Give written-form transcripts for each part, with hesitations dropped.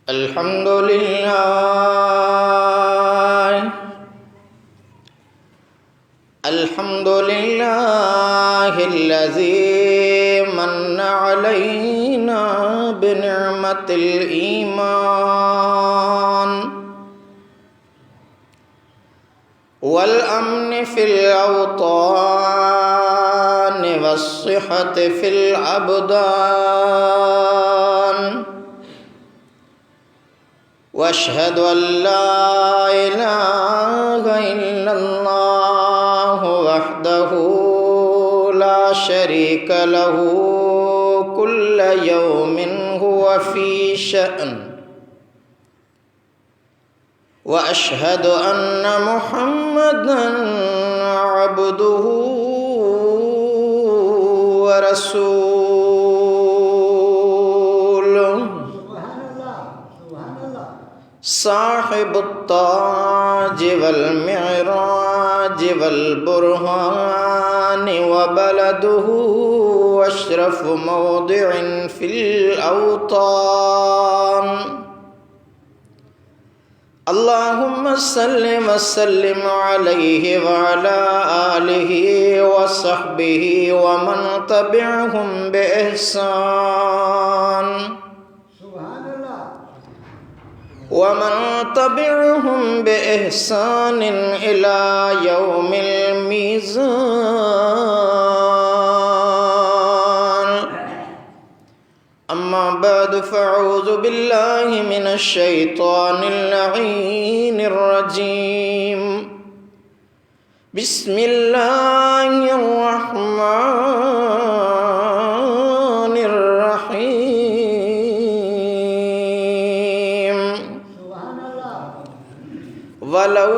अल्हम्दुलिल्लाहिल्लज़ी मन्ना अलैना बिनिअमतिल ईमान वल अम्न fill औतान वस्सिहत fill अबदान वअशहदु Allah इलाहा इल्लल्लाह वहदहु ला शरीक लहू कुल्ल यौमिन हुवा फी शअन वअशहदु अन्ना मुहम्मदन अब्दुहु व रसूलुहु साहिबुत्ताज वल मिअराज वल बुरहान व बलदुहु अशरफ मौदिइन फिल औतान अल्लाहुम्मा सल्लि व सल्लिम अलैहि व अला आलिहि व सहबिहि व मन तबिअहुम बि इहसान वमन तबिअहुम बि इहसान इला यौमिल मीज़ान अम्मा बअद फ़अऊज़ु बिल्लाहि मिनश शैतानिर लईनिर रजीम बिस्मिल्लाहिर रहमानिर रहीम वलौ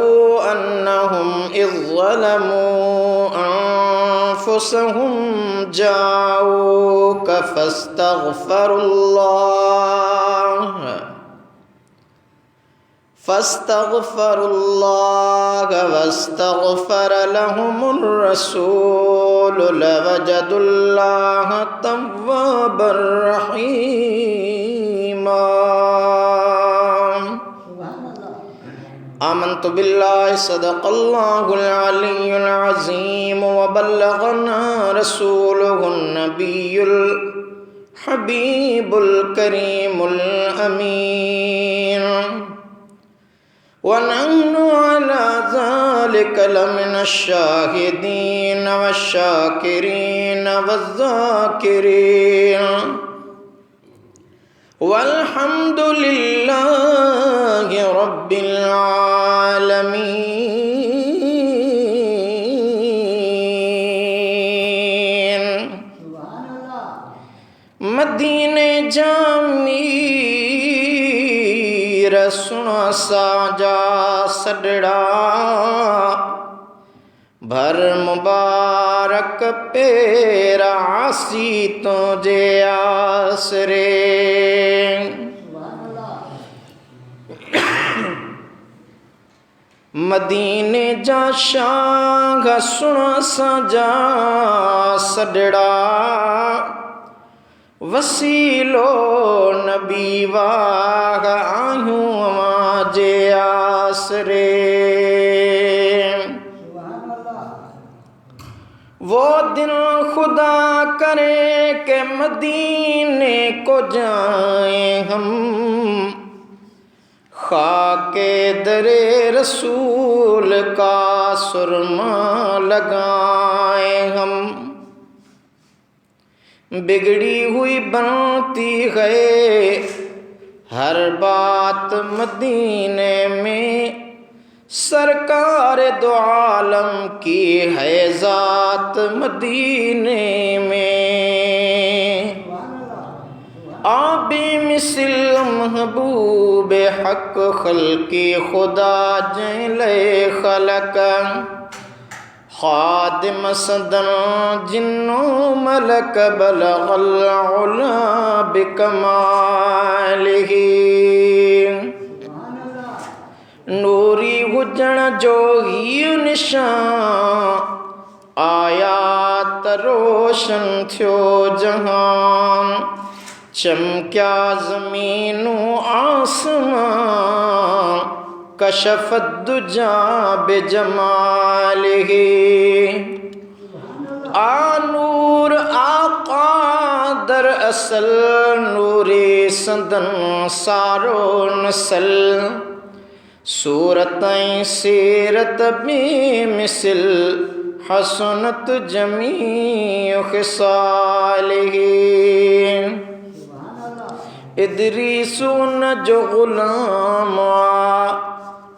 अन्नहुम इज़ ज़लमू अनफुसहुम जाऊक फस्तग़फ़रुल्लाह वस्तग़फ़र लहुमुर रसूल लवजदुल्लाह तव्वाबर रहीमा आमन्तु बिल्लाहि सदक़ल्लाहुल अलियुल अज़ीम व बल्लगना रसूलुहुन नबियुल हबीबुल करीमुल अमीन व नहनु अला ज़ालिका लमिनश शाहिदीन वश्शाकिरीन वज़्ज़ाकिरीन वल्हम्दुलिल्लाहि रब्बिल आलमीन। मदीने जामी रसुना साजा सडड़ा भर मुबारक पेरा आसी तुझे आसरे मदीने जा शाह सुना साजा सडड़ा वसीलो नबी वाग आयूं आवाजे आसरे वो दिन खुदा करे के मदीने को जाए हम खाके दरे रसूल का सुरमा लगाए हम बिगड़ी हुई बनती है हर बात मदीने में सरकार दो आलम की है ज़ात मदीने में आबे मिसल महबूब हक खल्की खुदा जले खलक खादिम सदन जिन्नो मलक बलगल उला बिकमालिही नूरी हुजण जो ही निशान आयात रोशन थियो जहान चमक्या ज़मीनू आसमान कशफत दुजा बेजमालिही। नूर आका दर असल नूरे सदन सारो नसल। सूरत सीरत भी मिसल हसनत जमी खिसालिही। इदरीसु न जो गुलाम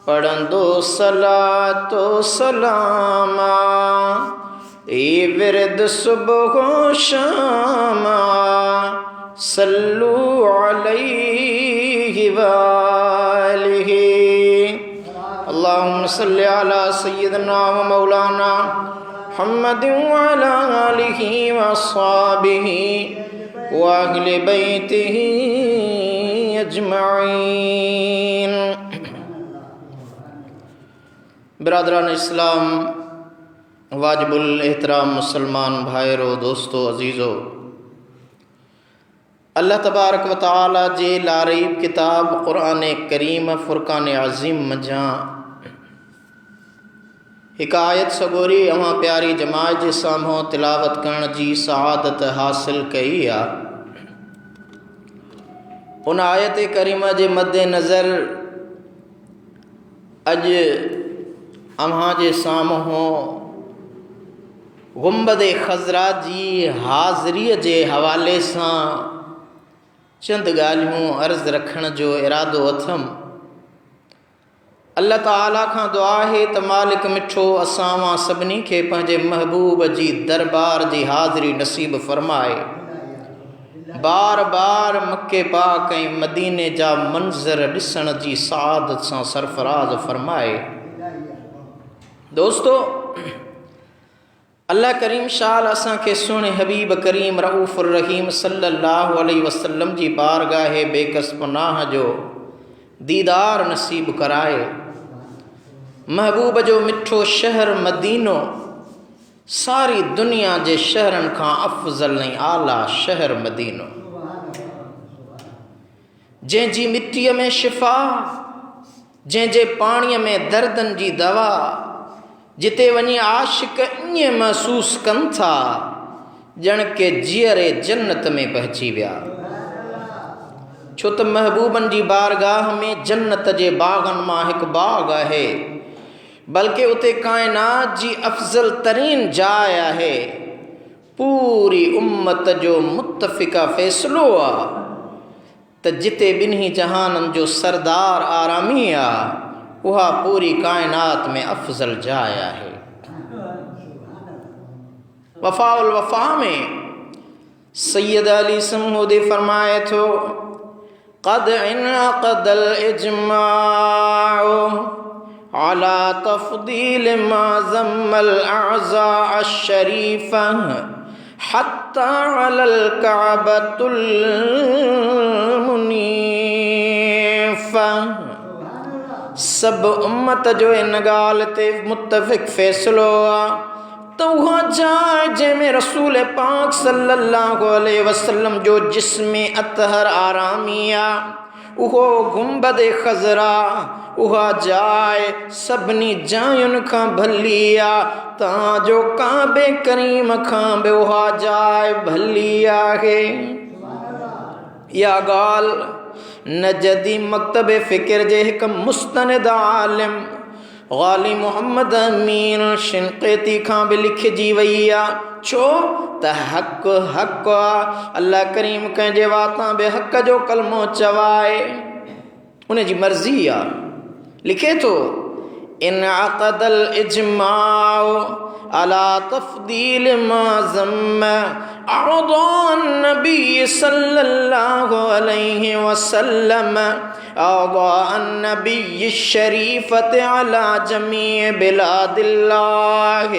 पढ़ंदो सलातो सलामा। ए विरद सुबह शामा सल्लु अलैहि वालिही। अल्लाहुम्मा सल्लि अला सय्यिदना व मौलाना मुहम्मदिन व अला आलिहि व अस्हाबिहि व अहले बैतिहि अजमईन। बिरादरान इस्लाम, वाजिबुल एहतराम मुसलमान भाइयों, दोस्तों, अजीज़ों, अल्लाह तबारक व तआला जे लारीब किताब कुरान करीम फ़ुरक़ान अज़ीम मजां हिकायत सगोरी अवां प्यारी जमात जे साम्हूं तिलावत करण जी सआदत हासिल कई आ। उन आयत करीमा जे मद्दे नज़र अज अव्हां जे साम्हूं गुंबद ख़ज़रा जी हाज़िरीअ जे हवाले सां चंद ॻाल्हियूं अर्ज़ रखण जो इरादो अथमि। अल्लाह ताला खां दुआ है त मालिक मिठो असां मां सभिनी खे पंहिंजे महबूब जी दरबार जी हाज़िरी नसीब फ़रमाए। बार बार मक्के पाक ऐं मदीने जा मंज़र ॾिसण जी सआदत सां सरफराज़ फ़रमाए। दोस्तों, अल्लाह करीम शाल असां खे सुहिणे हबीब करीम रऊफ़ुर रहीम सल्लल्लाहु अलैहि वसल्लम जी बारगाह बेकस पनाह जो दीदार नसीब कराए। महबूब जो मिठो शहर मदीनो सारी दुनिया जे शहरन खां अफ़ज़ल ऐं आला शहर मदीनो, जंहिंजी मिट्टीअ में शिफ़ा, जंहिंजे पाणीअ में दर्दन जी दवा, जिते वञी आशिक ईअं महसूस कनि था ॼण के जीअरे जन्नत में पहुची विया। छो त महबूबन जी बारगाह में जन्नत जे बागन मां हिकु बाग आहे, बल्कि उते कायनात जी अफ़ज़ल तरीन जाइ आहे। पूरी उम्मत जो मुत्तफ़िक़ा फ़ैसिलो आहे त जिते ॿिन्ही जहाननि जो सरदार आरामी आहे, उहा पूरी कायनात में अफ़ज़ल जाइ आहे। वफ़ाउल वफ़ा में सैयद अली समूदी फरमाए थो, क़द इनक़दल इज्माउ अला तफ़दील मा ज़म्मल अअज़ा अश-शरीफ़ हत्ता अलल कअबतुल मुनीफ़। सब उम्मत जो इन ॻाल्हि ते मुत्तफ़िक़ फ़ैसिलो आहे त उहा जाइ जंहिंमें रसूल पाक सल्लल्लाहु अलैहि वसल्लम जो जिस्म अतहर आरामी आहे, उहो गुंबद ख़ज़रा, उहा जाइ सभिनी जायुनि खां भली आहे। तव्हांजो काबे करीम खां बि उहा जाइ भली आहे। इहा ॻाल्हि नजदी मकतब फ़िक्र जे हिकु मुस्तनिद आलिम ग़ाली मोहम्मद अमीन शिनक़ीती खां बि लिखिजी वई आहे। छो त हक़ हक़ आहे। अल्लाह करीम कंहिंजे वातां बि हक़ जो कलमो चवाए, उन जी मर्ज़ी आहे। लिखे थो, इन अक़दल इज्माउ अला तफ़दील मा ज़म्म अअज़ान नबी सल्लल्लाहु अलैहि वसल्लम अअज़ान नबी शरीफत अला जमी बिलादिल्लाह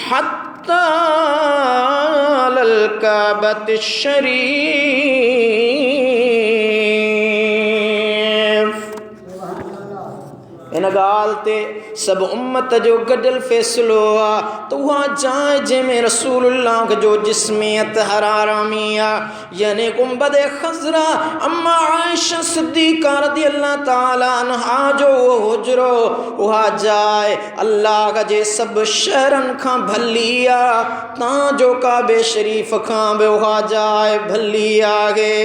हत्ता अलल काबत शरीफ। इन ॻाल्हि ते सभु उम्मत जो गॾियल फ़ैसिलो आहे त उहा जाइ जंहिंमें रसूलुल्लाह जो जिस्म अतहर आरामी आहे, यानी गुंबद ख़ज़रा अम्मा आयशा सिद्दीक़ा रज़ियल्लाहु ताला अन्हा जो उहो हुजरो, उहा जाइ अल्लाह जे सभु शहरनि खां भली आहे, तव्हांजो काबे शरीफ़ खां बि उहा जाइ भली आहे।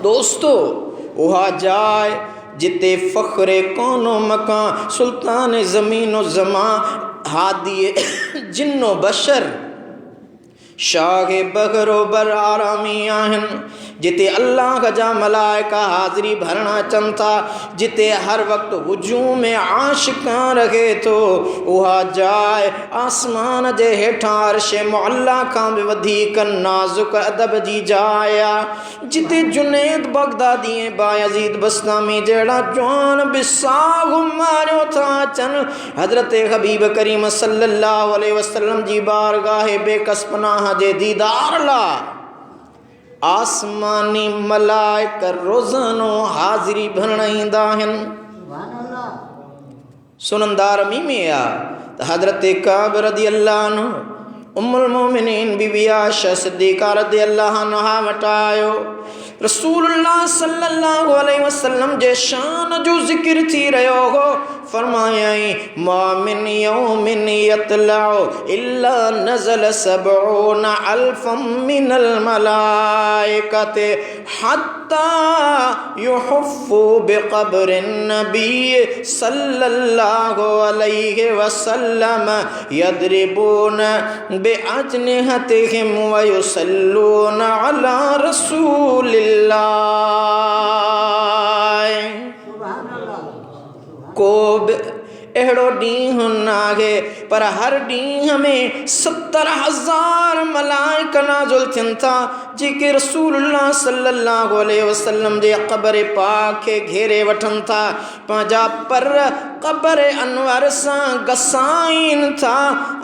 दोस्तो, उहा जाइ जिते फ़ख्रे कौनो मकान सुल्तान ज़मीनो ज़मा हादी जिन्नो बशर शाह बगरो बर आरामी आहिनि, जिते अल्लाह जा मलाइका हाज़िरी भरण अचनि था, जिते हर वक़्तु हुजूम में आशिक़ां रहे थो, उहा जाइ आसमान जे हेठां अर्श मुअल्ला खां बि वधीक नाज़ुक अदब जी जाइ आहे, जिते जुनैद बगदादी ऐं बायज़ीद बस्तामी जहिड़ा जवान बि साॻ मारियो था अचनि, हज़रत हबीब करीम सल्लल्लाहु अलैहि वसल्लम जी बारगाह बेकसपनाह जे दीदार लाइ आसमानी मलाइक रोज़ानो हाज़िरी भरण ईंदा आहिनि। सुनंदार में आहे त हज़रत काब रज़ियल्लाहु अन्हु उम्मुल मोमिनीन बीबी आयशा सिद्दीक़ा रज़ियल्लाहु अन्हा वटि आयो। रसूलुल्लाह सल्लल्लाहु अलैहि वसल्लम जे शान जो ज़िक्र थी रहियो हो। फरमायाई मा मिन यौमिन यतलउ इल्ला नज़ल सबऊन अल्फम मिनल मलाइकति हत्ता युहफ़्फ़ु बिक़ब्रिन नबी सल्लल्लाहु अलैहि वसल्लम यद्रिबून बिअजनिहतिहिम व युसल्लून अला रसूलिल्लाह। को बि अहिड़ो ॾींहुं न आहे पर हर ॾींहं में 70,000 मलाइक नाज़िल थियनि था, जेके रसूलुल्लाह सल्लल्लाहु अलैहि वसल्लम जे क़ब्र पाक खे घेरे वठनि था, पंहिंजा पर क़ब्र अनवर सां गसाइनि था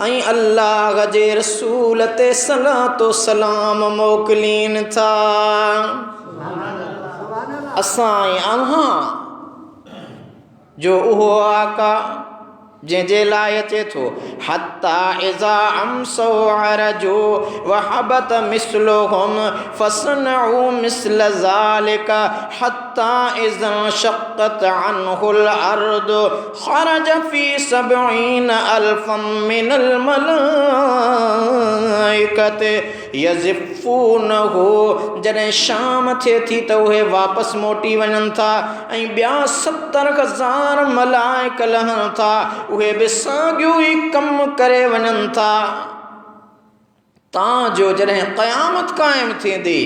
ऐं अल्लाह जे रसूल ते सलातो सलाम मोकिलीनि था। असां अव्हां जो उहो आका जंहिंजे लाइ अचे थो हत्ता इज़ा अमसो अरजो वहबत मिस्लुहुम फसनउ मिस्ल ज़ालिका हत्ता इज़ा शक़्क़त अन्हुल अर्द खरज फी 70 अल्फम मिनल मलाइकति यज़िफ़ूनहु। जॾहिं शाम थिए थी त उहे वापसि मोटी वञनि था ऐं ॿिया 70,000 मलाइक लहनि था, उहे बि साॻियो ई कमु करे वञनि था। तांजो जॾहिं क़यामत क़ाइमु थींदी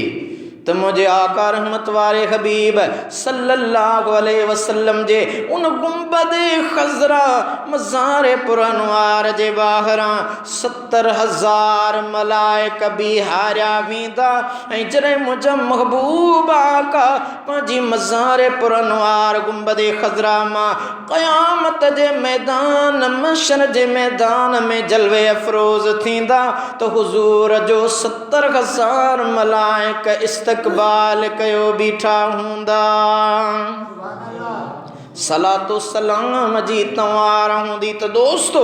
त मुंहिंजे आका रहमत वारे हबीब सल्लल्लाहु अलैहि वसल्लम जे उन गुंबद ख़ज़रा मज़ार पुरअनवार जे ॿाहिरां 70,000 मलाइक बीहारिया वेंदा ऐं जॾहिं मुंहिंजा महबूब आका पंहिंजी मज़ार पुरअनवार गुंबद ख़ज़रा मां क़यामत जे मैदान मशर जे मैदान में जलवे अफ़रोज़ थींदा त हुज़ूर जो 70,000 मलाइक इस्तक़बाल कयो बीठा हूंदा। सलातो सलाम जी तवार हूंदी। त दोस्तो,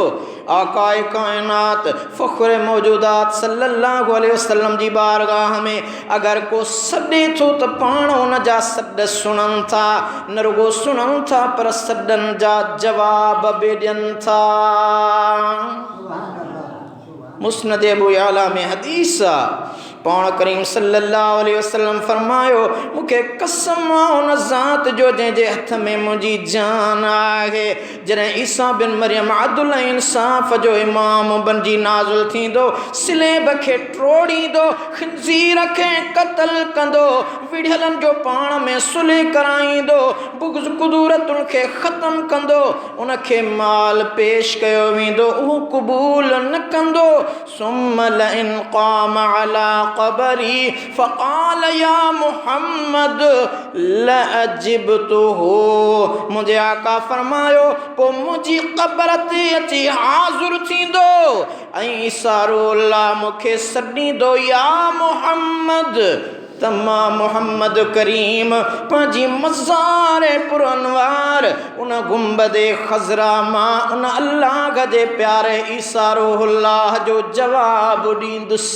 आकाए कायनात फ़ख्र मौजूदात सल्लल्लाहु अलैहि वसल्लम जी बारगाह में अगर को सॾे थो त पाण उन जा सॾ सुणनि था, न रुगो सुणनि था पर सॾनि जा जवाब बि ॾियनि था। मुस्नद अबू याला में हदीस आहे, पाण करीम सल्लल्लाहु अलैहि वसल्लम फरमायो, मूंखे कसम आहे उन ज़ात जो जंहिंजे हथ में मुंहिंजी जान आहे, जॾहिं ईसा बिन मरियम अदल ऐं इंसाफ़ जो इमाम बणिजी नाज़िल थींदो, सिलेब खे टोड़ींदो, खिंज़ीर खे क़त्ल कंदो, विढ़ियलनि जो पाण में सुलह कराईंदो, बुग़्ज़ कुदूरतुनि खे ख़त्म कंदो, उनखे माल पेश कयो वेंदो, उहो क़बूल न कंदो। सुम्मा लइन क़ाम अला क़बरी फ़क़ाल या मुहम्मद लअजिबतुहु। मुंहिंजे आका फरमायो, पोइ मुंहिंजी क़ब्र ते अची हाज़िर थींदो ऐं इशारो अल्लाह मूंखे सॾींदो, या मुहम्मद तमा मोहम्मद करीम पांजी मज़ारे पुरनवार उन गुंबदे खजरा मां उन अल्लाह जे प्यारे ईसा रूहुल्लाह जो जवाब ॾींदुस।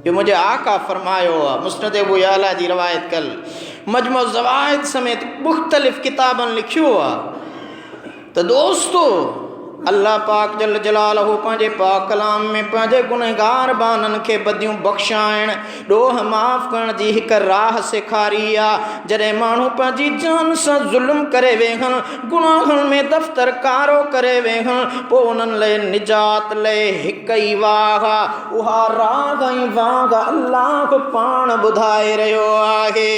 ये मुझे आका फरमायो मुस्नद अबू याला जी रवायत कल मजमू ज़वाइद समेत मुख्तलिफ किताबन लिखियो तो दोस्तों अल्लाह पाक जल जलालहू पांजे पाक कलाम में पांजे गुनहगार बानन के बदियूं बख्शाइण ॾोह माफ़ करण जी हिक राह सेखारी आ। जॾहिं माण्हू पंहिंजी जान सां ज़ुल्म करे वेहनि गुनाहनि में दफ़्तर कारो करे वेहनि पोइ उन्हनि लाइ निजात लाइ हिक ई वाह आहे उहा राग ऐं वाग अल्लाह पाण ॿुधाए रहियो आहे।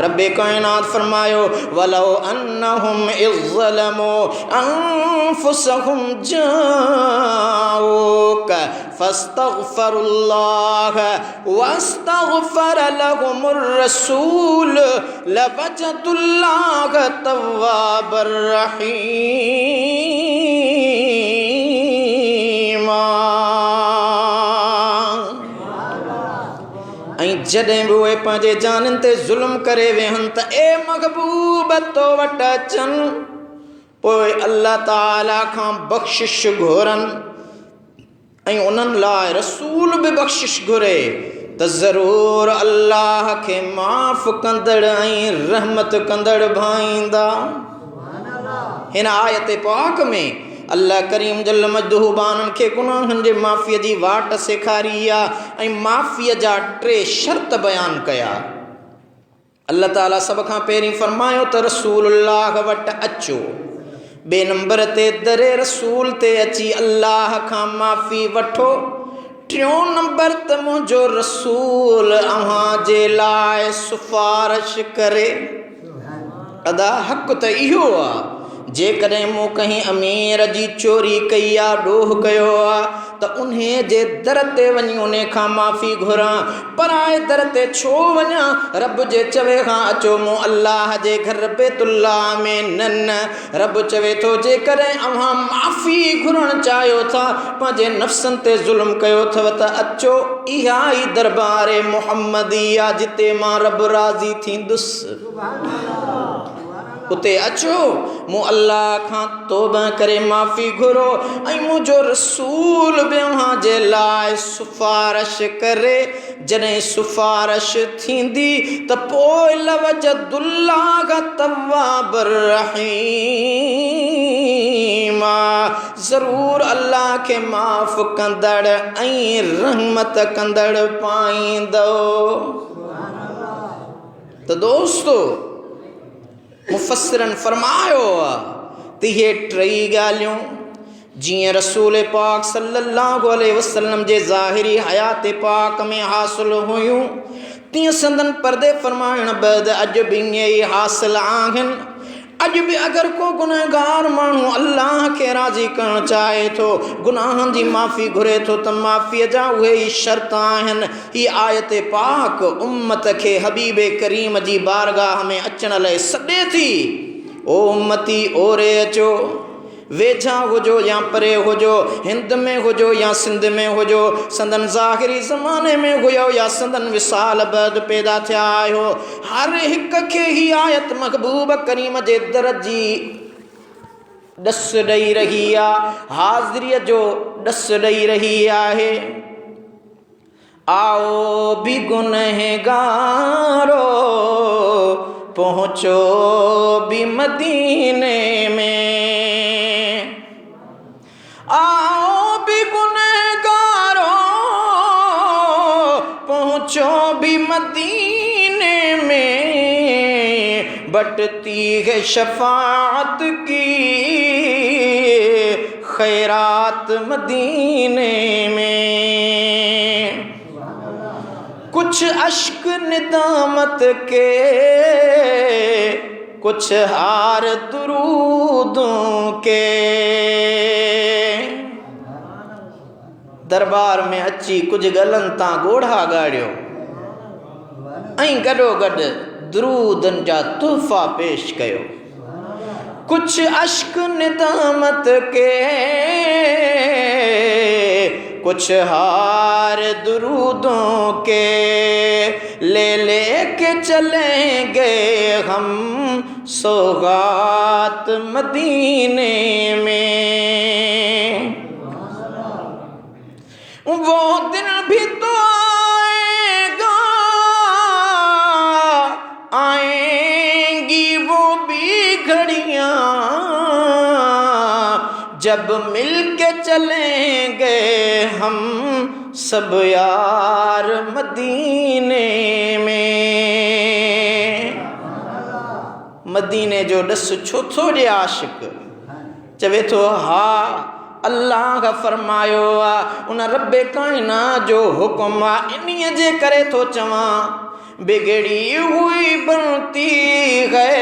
रब्बे कायनात फरमायो वलो अन्नहुम इज़्ज़लमू अनफुसहुम जाऊक फस्तगफरुल्लाह वस्तगफर लहुमुर रसूल लवजदुल्लाह तव्वाबर रहीमा। जॾहिं बि उहे पंहिंजे जाननि ते ज़ुल्म करे वेहनि त ए महबूब तो वटि अचनि पोइ अल्लाह ताला खां बख़्शिश घुरनि ऐं उन्हनि लाइ रसूल बि बख़्शिश घुरे त ज़रूरु अल्लाह खे माफ़ कंदड़ ऐं रहमत कंदड़ भाईंदा। हिन आयत पाक में अल्लाह करीम जल मजदूह बानन के गुनाहन जे माफ़ीअ जी वाट सेखारी आहे ऐं माफ़ीअ जा 3 शर्त बयान कया। अल्लाह ताला सब खां पहिरीं फरमायो त रसूलुल्लाह वटि अचो, ॿिए नंबर ते दरे रसूल ते अची अल्लाह खां माफ़ी वठो, टियों नंबर त मुंहिंजो रसूल अव्हां जे लाइ सिफारिश करे। अदा हक़ त इहो आहे जेकॾहिं मूं कंहिं अमीर जी चोरी कई आहे ॾोह कयो आहे त उन्हे जे दर ते वञी उन खां माफ़ी घुरां, पराए दर ते छो वञा। रब जे चवे खां अचो मूं अल्लाह जे घर बैतुल्लाह में न रब चवे थो जेकॾहिं अव्हां माफ़ी घुरणु चाहियो था पंहिंजे नफ़्सनि ते ज़ुल्म कयो अथव त अचो, इहा ई दरबार मुहम्मदी आहे जिते मां रब राज़ी थींदुसि। उते अचो, मूं अल्लाह खां तौबा करे माफ़ी घुरो ऐं मुंहिंजो रसूल बि अव्हां जे लाइ सिफारिश करे। जॾहिं सिफारिश थींदी त पोइ लवजदुल्लाह तव्वाबर रहीम, ज़रूरु अल्लाह खे माफ़ कंदड़ ऐं रहमत कंदड़ पाईंदो। त दोस्तों मुफ़स्सिरन फरमायो त इहे 3 ॻाल्हियूं जीअं रसूल पाक सल्लल्लाहु अलैहि वसल्लम जे ज़ाहिरी हयात पाक में हासिल हुयूं तीअं संदन पर्दे फरमाइण बैदि अॼु बि ईअं ई हासिल आहिनि। अॼु बि अगर को गुनहगार माण्हू अल्लाह खे राज़ी करणु चाहे थो, गुनाहनि जी माफ़ी घुरे थो त माफ़ीअ जा उहे ई शर्त आहिनि। ही आयत पाक उम्मत खे हबीब करीम जी बारगाह में अचण लाइ सॾे थी। ओ उम्मती ओरे अचो, वेझा हुजो या परे हुजो, हिंद में हुजो या सिंध में हुजो, संदन ज़ाहिरी ज़माने में हुयो या संदन विसाल बैद पैदा थिया आहियो, हर हिक खे ही आयत महबूब करीम जे दर जी ॾस ॾेई रही आहे, हाज़िरीअ जो ॾस ॾेई रही आहे। आओ भी गुनहगारो पहुँचो भी मदीने में, आओ भी गुनहगारो पहुँचो भी मदीने में, बटती है शफाअत की खैरात मदीने में। कुछ अश्क निदामत के, कुछ हार दुरूदों के, दरबार में अची कुछ गलन तां गोढ़ा गाड़ियो ऐं गॾो गॾु दुरूदन जा तोहफ़ा पेश कयो। कुछ अश्क निदामत के, कुछ हार दुरूदों के ले के चलेंगे हम सौगात मदीने में। वो दिन भी तो आएगा, आएंगी वो भी घड़ियां, जब मिल के चलेंगे हम सब यार मदीने में। मदीने जो डस छो थोड़े आशिक चवे तो हा अल्लाह का फरमायो आ, उन रब्बे कायनात जो हुक्म आ, इन्हीअ जे करे तो चवा बिगड़ी हुई बनती है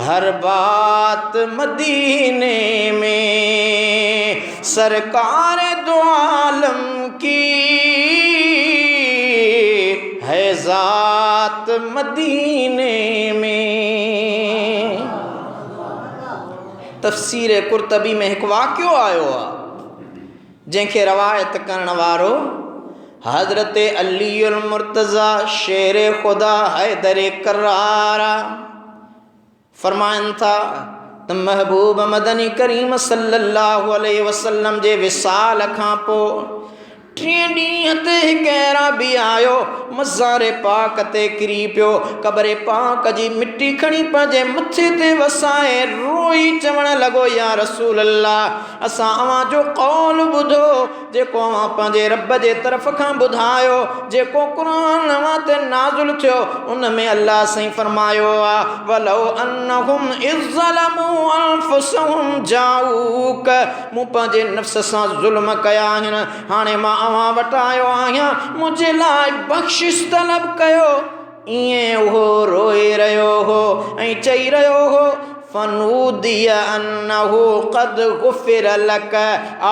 हर बात मदीने में। सरकार दो आलम की है जात मदीने में। तफसीर कुर्तबी में एक वाक़ियो आयो आ, जंहिंखे रवायत करण वारो हज़रत अलीउल मुर्तज़ा शेर खुदा हैदर करार फरमाइन था त महबूब मदनी करीम सल्लल्लाहु अलैहि वसल्लम जे विसाल खां पोइ 3 ॾींहं ते हिकु अराबी आयो, मज़ारे पाक ते किरी पियो, क़ब्र पाक जी मिट्टी खणी पंहिंजे मथे ते वसाए रोई चवण लॻो, या रसूल अल्लाह, असां अव्हां जो कौल ॿुधो जेको अव्हां पंहिंजे रब जे तरफ़ खां ॿुधायो, जेको क़ुरान अव्हां ते नाज़िल थियो, उन में अल्लाह साईं फरमायो आहे वलो अन्नहुम इज़्ज़लमू अनफुसहुम जाऊक, मूं पंहिंजे नफ़्स सां ज़ुल्म कया आहिनि, हाणे मां अव्हां वटि आयो आहियां, मुंहिंजे लाइ बख़्शिश तलब कयो। ईअं उहो रोई रहियो हो ऐं चई रहियो हो फनूदिया अन्नहु क़द गुफ़िर लक,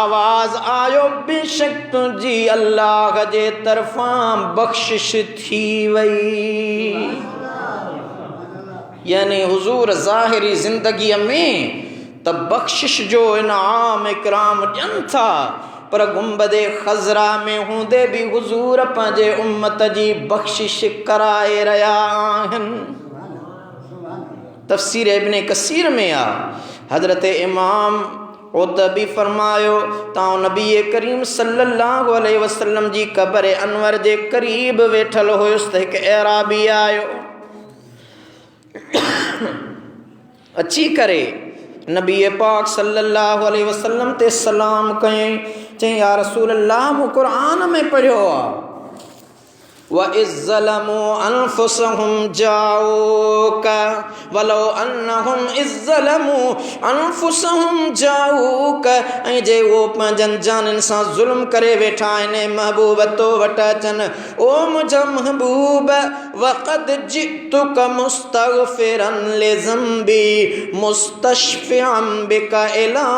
आवाज़ आयो बेशक तुंहिंजी अल्लाह जे तरफ़ां बख़्शिश थी वई। यानी हुज़ूर ज़ाहिरी ज़िंदगीअ में त बख़्शिश जो इनाम इकराम ॾियनि था, पर गुंबदे ख़ज़रा में हूंदे भी हुज़ूर पंहिंजे उम्मत जी बख़्शिश कराए रहिया आहिनि। तफ़सीर इब्न कसीर में आ, हज़रत इमाम क़ुरतबी फरमायो तां नबी करीम सल्लल्लाहु अलैहि वसल्लम जी क़ब्र अनवर जे क़रीब वेठल हुयुसि त हिकु अराबी आयो, अची करे नबी पाक सल्लल्लाहु अलैहि वसल्लम ते सलाम कयईं, चई या रसूल अल्लाह, मूं क़ुरान में पढ़ियो आहे व इज़्ज़लमू अनफुसहुम जाऊक वलो अन्नहुम इज़्ज़लमू अनफुसहुम जाऊक, ऐं जे उहो पंहिंजनि जाननि सां ज़ुल्म करे वेठा आहिनि, महबूब तो वटि अचनि, ओ मुंहिंजा महबूब वक़द जितुक मुस्तग़फ़िरन लिज़ंबी मुस्तशफ़िअन बिका इला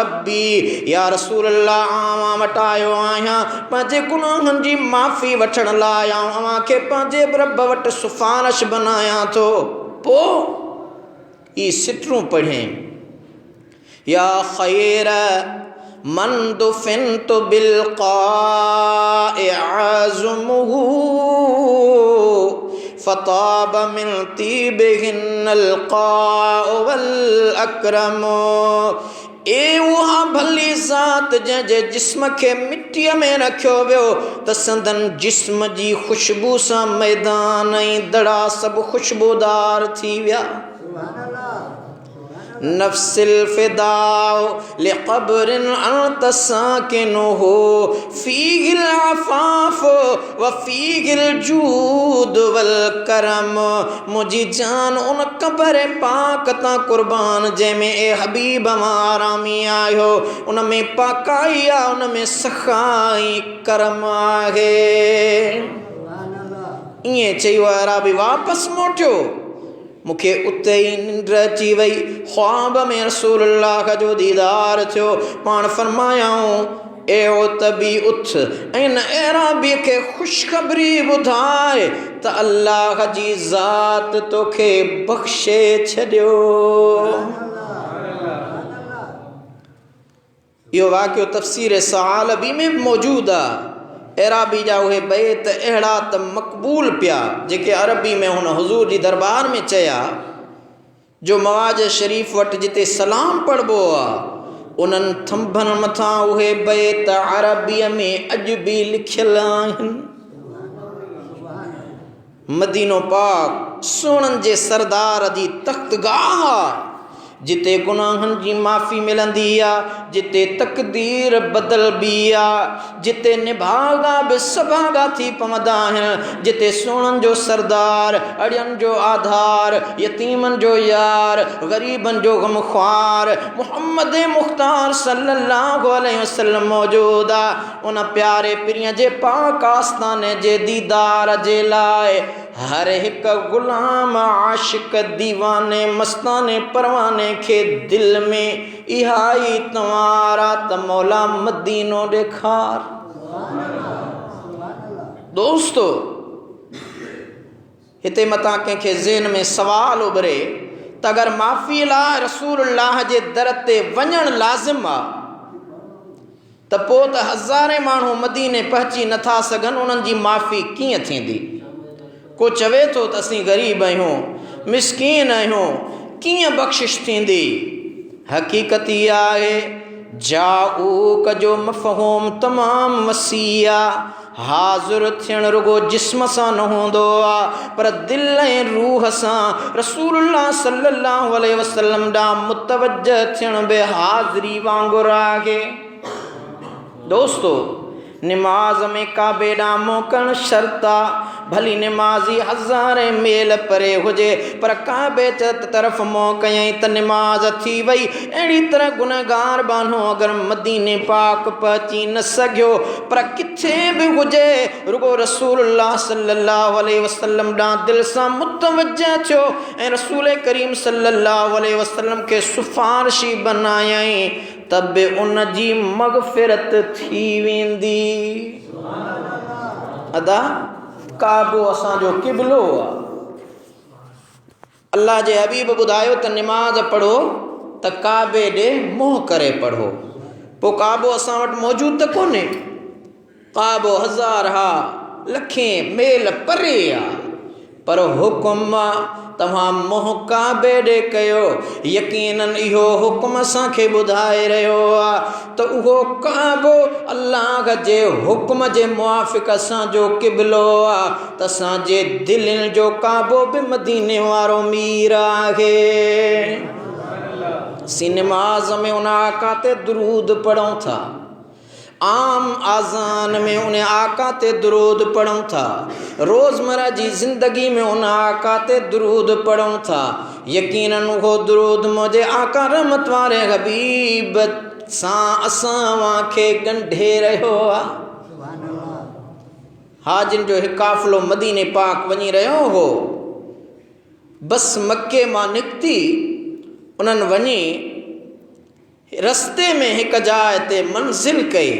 रब्बी, या रसूल अल्लाह, आवां वटि आयो आहियां पंहिंजे गुनाहनि जी माफ़ी वठण लाइ, अव्हां खे पंहिंजे रब वटि सिफ़ारिश बनायां थो। पोइ ई सिटरूं पढ़े या ख़ैर मन दुफ़िनतु बिलक़ाइ आज़मुहु फ़ताब मिन तीबिहिन्नल क़ाउ वल अकरमु, ए उहा भली ज़ात जंहिंजे जिस्म खे मिट्टीअ में रखियो वियो त संदन जिस्म जी ख़ुशबू सां मैदान ऐं दड़ा सभु ख़ुशबूदार थी विया। नफ्सिल फ़िदाउ लिक़ब्रिन अन्त साकिनुहु फ़ीहिल अफ़ाफ़ व फ़ीहिल जूद वल करम, मुंहिंजी जान उन क़ब्र पाक तां क़ुर्बान जंहिंमें ए हबीब मां आरामी आयो, उन में पाकाई आहे, उन में सख़ाई करम आहे। ईअं चई वियो अराबी वापसि मोटियो, मूंखे उते ई निंड अची वई, ख्वाब में रसूलुल्लाह जो दीदार थियो, पाण फरमायाऊं ए उतबी उथ ऐं न अराबी खे ख़ुशख़बरी ॿुधाए त अल्लाह जी ज़ात तोखे बख़्शे छॾियो। यो वाक़ियो तफ़सीर सआलबी में मौजूद आहे। एराबी जा उहे बैत अहिड़ा त मक़बूल पिया जेके अरबी में हुन हुज़ूर जी दरबार में चया, जो मवाज शरीफ़ वटि जिते सलाम पढ़बो आहे उन्हनि थंभनि मथां उहे बैत अरबीअ में अॼु बि लिखियल आहिनि। मदीनो पाक सोननि जे सरदार जी तख़्तगाह आहे, जिते गुनाहनि जी माफ़ी मिलंदी आहे, जिते तक़दीर बदलबी आहे, जिते निभागा बि सभागा थी पवंदा आहिनि, जिते सोननि जो सरदार, अड़ियनि जो आधार, यतीमनि जो यार, ग़रीबनि जो ग़मख़्वार मुहम्मद मुख़्तार सल्लल्लाहु अलैहि वसल्लम मौजूद आहे। उन प्यारे पिरीअ जे पाक आस्ताने जे दीदार जे लाइ हर एक गुलाम आशिक दीवाने मस्ताने परवाने के दिल में इहाई तवारा त मौला मदीनो ॾेखार। दोस्तो, हिते मता कंहिंखे ज़हन में सवाल उभरे त अगर माफ़ी लाइ रसूलुल्लाह जे दर ते वञण लाज़िम आहे त पोइ त हज़ारे माण्हू मदीने पहुची नथा सघनि, उन्हनि जी माफ़ी कीअं थींदी? को चवे तो त असीं ग़रीब आहियूं, मिसकीन आहियूं, कीअं बख़्शिश थींदी? हक़ीक़त इहा आहे जाऊक जो मफ़हूम तमामु वसी आहे। हाज़िर थियणु रुगो जिस्म सां न हूंदो आहे, पर दिलि ऐं रूह सां रसूलुल्लाह सल्लल्लाहु अलैहि वसल्लम ॾांहुं मुतवज्जह थियणु बि हाज़िरी वांगुरु आहे। दोस्तो, निमाज़ में काबे ॾांहुं मोकण शर्त आहे। भली निमाज़ी हज़ारे मेल परे हुजे, पर काबे तरफ़ मोह कयईं त निमाज़ थी वई। अहिड़ी तरह गुनहगार बानो अगर मदीने पाक पहुची न सघियो, पर किथे बि हुजे, रुगो रसूलुल्लाह सल्लल्लाहु अलैहि वसल्लम ॾांहुं दिलि सां मुतवज्जह थियो ऐं रसूल करीम सल्लल्लाहु अलैहि वसल्लम खे सुफ़ारिशी बनायई, तब बि उन जी मग़फ़िरत थी वेंदी। अदा काबो असांजो क़िबलो आहे। अल्लाह जे हबीब ॿुधायो त निमाज़ पढ़ो त काबे ॾे मोह करे पढ़ो। पोइ काबो असां वटि मौजूदु त कोन्हे, काबो हज़ार हा लखें मेल परे आहे, पर हुकुम तव्हां मोह काबे ॾे कयो। यकीनन इहो हुकुम असांखे ॿुधाए रहियो आहे त उहो काबो अल्लाह जे हुकुम जे मुआफ़िक़ असांजो क़िबलो आहे, त असांजे दिलनि जो काबो बि मदीने वारो मीर आहे। असीं निमाज़ में उन आका ते दुरूद पढ़ूं था, आम आज़ान में उन आका ते दुरूद पढ़ूं था, रोज़मर्रा जी ज़िंदगी में उन आका ते दुरूद पढ़ूं था। यकीनन उहो दुरूद मुंहिंजे आका रहमत वारे हबीब सां असां खे ॻंढे रहियो आहे। हाजिन जो हिकु काफ़िलो मदीने पाक वञी रहियो हो। बस मके मां निकिती, उन्हनि वञी रस्ते में हिकु जाइ ते मंज़िल कई।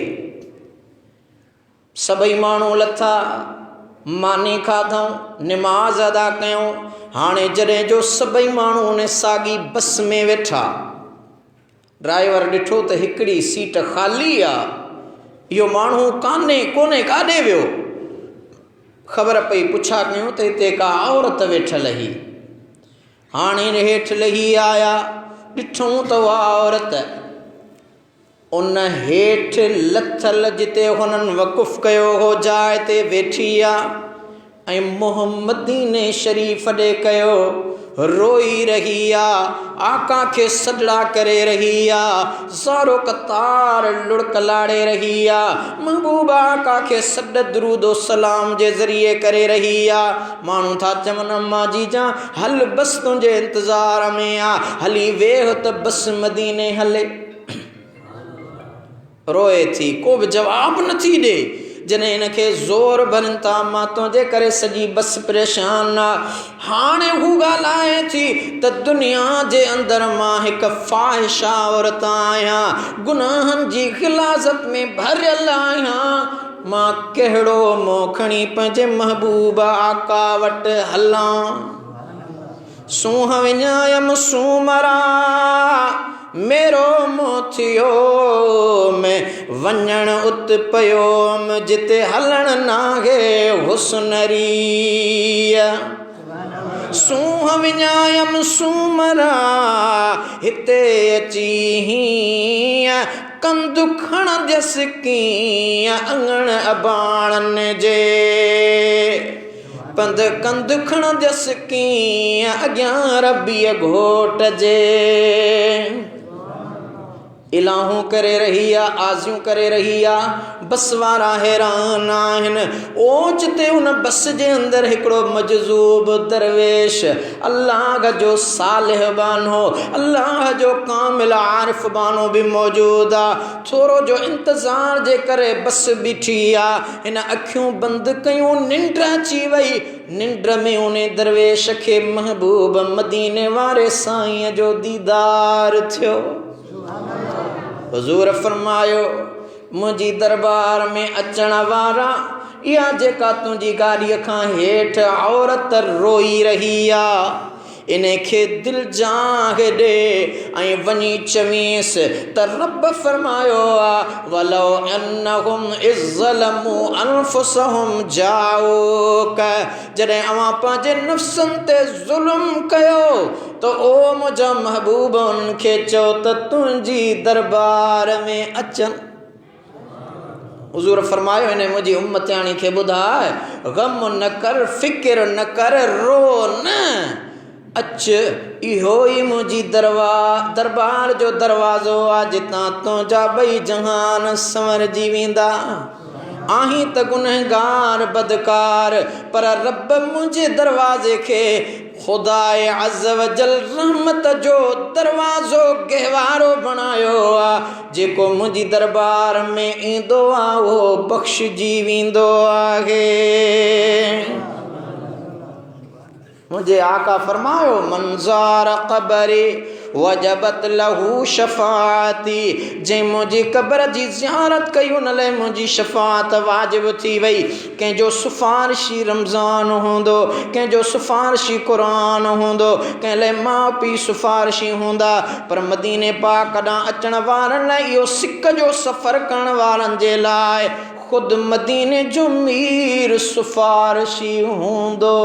सभई माण्हू लथा, मानी खाधऊं, निमाज़ अदा कयूं। हाणे जॾहिं जो सभई माण्हू उन साॻी बस में वेठा, ड्राइवर ॾिठो त हिकिड़ी सीट ख़ाली आहे, इहो माण्हू कोन्हे काॾे वियो? ख़बर पई, पुछा कयूं त हिते का औरत वेठल हुई। हाणे हेठि लही आया, ॾिठूं त उहा औरत उन हेठि लथल जिते हुननि वक़ुफ़ कयो हो जाइ ते वेठी आहे ऐं मुहम्मदीने शरीफ़ ॾे कयो, रोई रही आहे, आका खे सजड़ा करे रही आहे, ज़ारो कतार लुड़क लाड़े रही आहे, महबूबा आका खे सॾ दुरूदो सलाम जे ज़रिए करे रही आहे। माण्हू था चवनि अम्मा जी जां हल बस तुंहिंजे इंतज़ार में आहे, हली वेह त बस मदीने हले। रोए थी, को बि जवाब नथी ॾे। जॾहिं हिनखे ज़ोर भरनि था, मां तुंहिंजे करे सॼी बस परेशान आहे। हाणे हू ॻाल्हाए थी त दुनिया जे अंदरि मां हिकु फ़ाहिशा औरत आहियां, गुनाहनि जी ग़िलाज़त में भरियल आहियां, मां कहिड़ो मोह खणी पंहिंजे महबूब आका वटि हलां। सूंहं विञायमि सूमरा, मेरो मोथियो में वञण उत पयोम जिते हलण नागे हुस्नरी सूह विञायम सूमरा हिते अची हीअं कंदु खण जस कीअं अङण अबाणन जे पंध कंदु खण जस कीअं अॻियां रबीअ घोट जे इलाहूं करे रही आहे आज़ियूं करे रही आहे बस वारा हैरान आहिनि ओचिते उन बस जे अंदरि हिकिड़ो मजज़ूब दरवेश अल्लाह जो सालिह बानो अल्लाह जो कामिल आरिफ बानो भी मौजूद आहे थोरो जो इंतज़ार जे करे बस बीठी आहे हिन अखियूं बंदि कयूं निंड अची वई निंड में उन दरवेश खे महबूब मदीने वारे साईं जो दीदार थियो हुज़ूर फरमायो मुंहिंजी दरबार में अचण वारा या जेका तुंहिंजी गाॾीअ खां हेठि औरत रोई रही आहे इनखे दिलि जाग ॾे ऐं वञी चवीसि त रब फरमायो आहे वलो अन्नहुम इज़्ज़लमू अनफुसहुम जाऊक जॾहिं अवां पंहिंजे नफ़्सनि ते ज़ुल्म कयो तो ओ मुंहिंजा महबूब उनखे चओ त तुंहिंजी दरबार में अचनि हुज़ूर फरमायो हिन मुंहिंजी उम्मताणी खे ॿुधाए ग़म न कर फ़िक्र न कर रो न अच इहो ई मुंहिंजी दरबार जो दरवाज़ो आहे जितां तुंहिंजा ॿई जहान संवरजी वेंदा आहीं त गुनहगार बदकार पर रब मुंहिंजे दरवाज़े खे खुदाए अज़्ज़ व जल रहमत जो दरवाज़ो गहवारो बणायो आहे जेको मुंहिंजी दरबार में ईंदो आहे उहो बख़्शिजी वेंदो आहे मुझे आका फरमायो मंज़ार क़बरी वजबत लहू शफ़ाती जे मुंहिंजी क़बर जी ज़ियारत कई उन लाइ मुंहिंजी शफ़ात वाजिब थी वई कंहिंजो सिफ़ारिशी रमज़ान हूंदो कंहिंजो सिफ़ारिशी क़ुरान हूंदो कंहिं लाइ माउ पीउ सिफ़ारिशी हूंदा पर मदीने पाक ॾांहुं अचण वारनि लाइ इहो सिक जो सफ़र करण वारनि जे लाइ ख़ुदि मदीने जो मीर सिफ़ारिशी हूंदो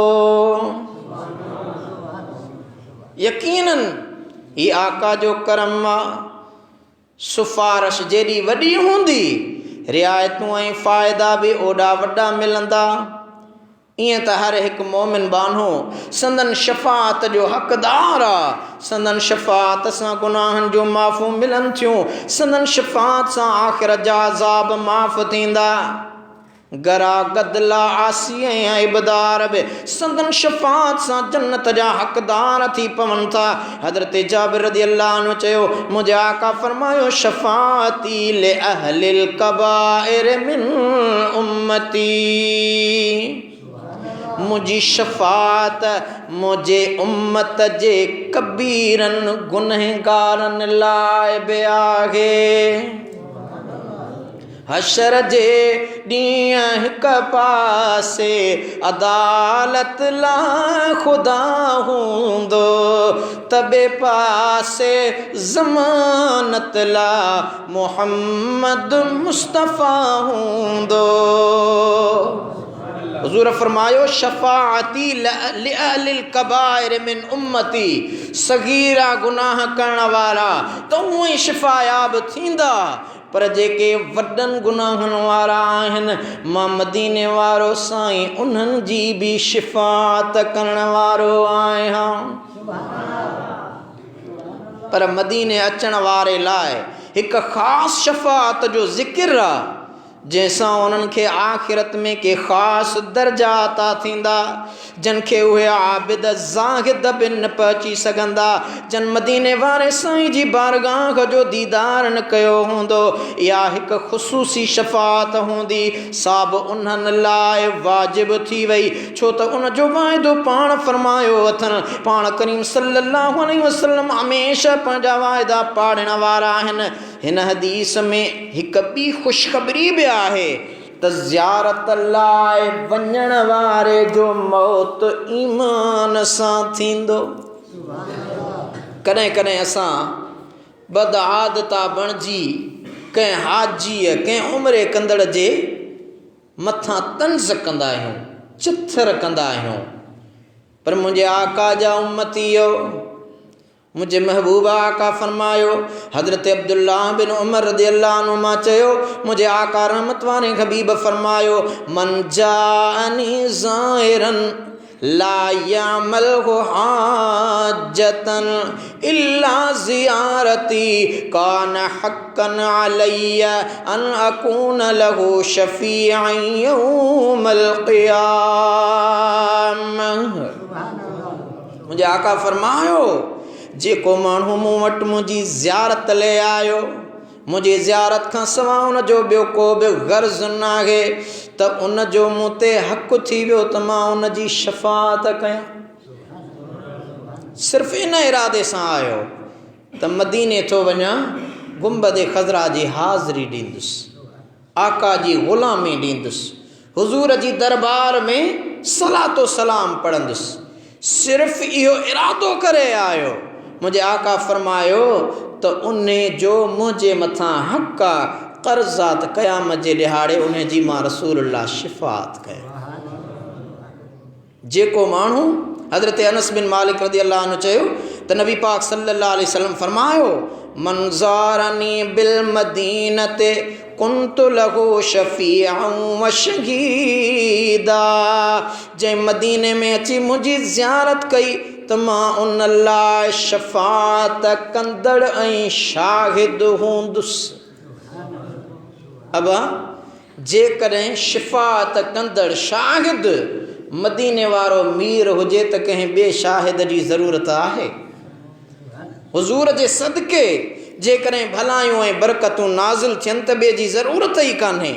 यकीनन ही आका जो करम आहे सिफ़ारिश जेॾी वॾी हूंदी रिआयतूं ऐं फ़ाइदा बि ओॾा वॾा मिलंदा ईअं त हर हिकु मोमिन बानो संदन शफ़ात जो हक़दार आहे संदन शफ़ात सां गुनाहनि जो माफ़ू मिलनि थियूं संदन शफ़ात सां आख़िरत जा अज़ाब माफ़ थींदा गरा गदला आसी ऐं इबदार बि संदन शफ़ात सां जन्नत जा हक़दार थी पवनि था हज़रत जाबिर रज़ी अल्लाह अन्हु चयो मुंहिंजे आका फरमायो शफ़ाती ले अहलिल कबाइर मिन उम्मती मुंहिंजी शफ़ात मुंहिंजे उम्मत जे कबीरनि गुनहगारनि लाइ बि आहे हशर जे ॾींहुं हिक पासे अदालत ला ख़ुदा हूंदो त ॿिए पासे ज़मानत ला मुहम्मद मुस्तफ़ा हूंदो हुज़ूर फरमायो शफ़ाअती लिअहलिल कबाइर मिन उम्मती सगीरा गुनाह करण वारा त उहे ई शिफ़ायाब थींदा पर जेके वॾनि गुनाहनि वारा आहिनि मां मदीने वारो साईं उन्हनि जी बि शिफ़ात करण वारो आहियां पर मदीने अचण वारे लाइ हिकु ख़ासि शफ़ात जो ज़िक्र आहे जैसा उन्हनि खे आख़िरत में के ख़ासि दर्जा अता थींदा जिन खे उहे आबिद ज़ाहिद बि न पहुची सघंदा जन मदीने वारे साईं जी बारगाह जो दीदार न कयो हूंदो इहा हिकु ख़ुसूसी शफ़ात हूंदी सा बि उन्हनि लाइ वाजिब थी वई छो त उन जो वाइदो पाण फरमायो अथनि पाण करीम सल्लल्लाहु अलैहि वसल्लम हमेशह पंहिंजा वाइदा पाड़ण वारा आहिनि हिन हदीस में हिकु ॿी ख़ुशख़बरी बि आहे त ज़ियारत लाइ वञण वारे जो मौत ईमान सां थींदो कॾहिं कॾहिं असां बदआदता बणिजी कंहिं हाजीअ कंहिं उमिरि कंदड़ जे मथां तंज़ कंदा आहियूं, चिथर कंदा आहियूं। पर मुंहिंजे आका जा उम्मतीयो, मुंहिंजे महबूबा आका फरमायो, हज़रत अब्दुल्ला बिन उमर रज़ियल्लाहु अन्हु मां चयो, मुंहिंजे आका रहमत वारे हबीब फरमायो, मन जाअनी ज़ाहिरन ला यामलहु हाजतन इल्ला ज़ियारती कान हक्कन अलैया अन अकून लहु शफीअन यौमल क़ियामह। मुंहिंजे आका फरमायो, जेको माण्हू मूं वटि मुंहिंजी ज़ियारत ले आयो, मुंहिंजी ज़ियारत खां सवाइ उन जो ॿियो को बि गर्ज़ न आहे, त उन जो मूं ते हक़ थी वियो त मां उन जी शफ़ाअत कयां। सिर्फ़ु इन इरादे सां आयो त मदीने थो वञा, गुंबद ख़ज़रा जी हाज़िरी ॾींदुसि, आका जी ग़ुलामी ॾींदुसि, हुज़ूर जी दरबार में सलातो सलाम पढ़ंदुसि। सिर्फ़ु इहो इरादो करे आयो। मुंहिंजे आका फरमायो त उन जो मुंहिंजे मथां हक़ आहे, कर्ज़ आहे, त क़यामत जे ॾिहाड़े उन जी मां रसूलुल्लाह शिफ़ाअत कयां। जेको माण्हू, हज़रत अनस बिन मालिक रज़ियल्लाहु अन्हु चयो त नबी पाक सल्लल्लाहु अलैहि वसल्लम फरमायो, मन ज़ारनी बिल मदीनते कुन्तु लहु शफ़ीअन व शहीदा। जंहिं मदीने में अची मुंहिंजी ज़ियारत कई त मां उन लाइ शफ़ाअत कंदड़ ऐं शाहिद हूंदुसि। अबा जेकॾहिं शिफ़ाअत कंदड़ शाहिद मदीने वारो मीर हुजे त कंहिं ॿिए शाहिद जी ज़रूरत आहे? हुज़ूर जे सदके जेकॾहिं भलायूं ऐं बरकतूं नाज़िल थियनि त ॿिए जी ज़रूरत ई कान्हे।